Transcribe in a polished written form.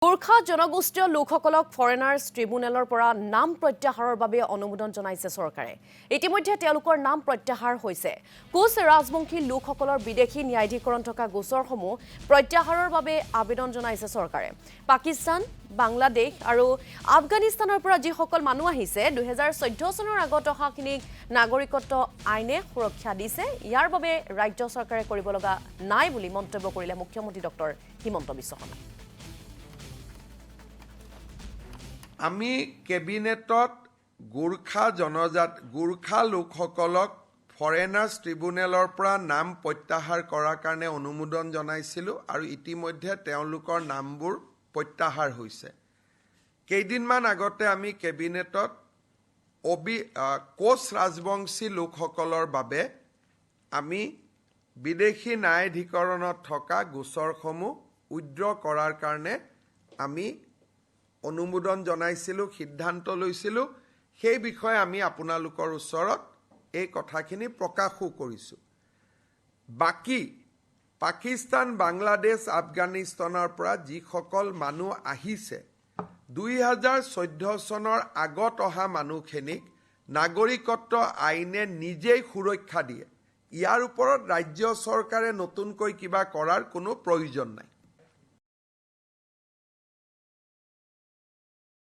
গোৰ্খা জনগোষ্ঠীয় লোকসকলক ফৰেনাৰ্ছ ট্ৰিব্যুনেলৰ পৰা নাম প্ৰত্যাহাৰৰ বাবে অনুমোদন জনাইছে চৰকাৰে। ইতিমধ্যে তেওঁলোকৰ নাম প্ৰত্যাহাৰ হৈছে। কোচ ৰাজবংশী লোকসকলৰ বিদেশী ন্যায়াধিকৰণ থকা গোচৰসমূহ প্ৰত্যাহাৰৰ বাবে আবেদন জনাইছে চৰকাৰে। পাকিস্তান, বাংলাদেশ আৰু আফগানিস্তানৰ পৰা যিসকল মানুহ আহিছে 2014 চনৰ আগত অহাখিনিক নাগৰিকত্ব আইনে সুৰক্ষা দিছে। ইয়াৰ বাবে ৰাজ্য চৰকাৰে কৰিব লগা নাই বুলি মন্তব্য কৰিলে মুখ্যমন্ত্ৰী ডক্টৰ হিমন্ত বিশ্ব শৰ্মা। আমি কেবিনেটত গোৰ্খা লোকসকলক ফৰেনাৰ্ছ ট্ৰিব্যুনেলৰ পৰা নাম প্ৰত্যাহাৰ কৰাৰ কাৰণে অনুমোদন জনাইছিলোঁ আৰু ইতিমধ্যে তেওঁলোকৰ নামবোৰ প্ৰত্যাহাৰ হৈছে। কেইদিনমান আগতে আমি কেবিনেটত কোচ ৰাজবংশী লোকসকলৰ বাবে আমি বিদেশী ন্যায়াধিকৰণত থকা গোচৰসমূহ উইথড্ৰ কৰাৰ কাৰণে আমি অনুমোদন জনাইছিলোঁ, সিদ্ধান্ত লৈছিলোঁ। সেই বিষয়ে আমি আপোনালোকৰ ওচৰত এই কথাখিনি প্ৰকাশো কৰিছোঁ। বাকী পাকিস্তান, বাংলাদেশ, আফগানিস্তানৰ পৰা যিসকল মানুহ আহিছে 2014 চনৰ আগত অহা মানুহখিনিক নাগৰিকত্ব আইনে নিজেই সুৰক্ষা দিয়ে। ইয়াৰ ওপৰত ৰাজ্য চৰকাৰে নতুনকৈ কিবা কৰাৰ কোনো প্ৰয়োজন নাই।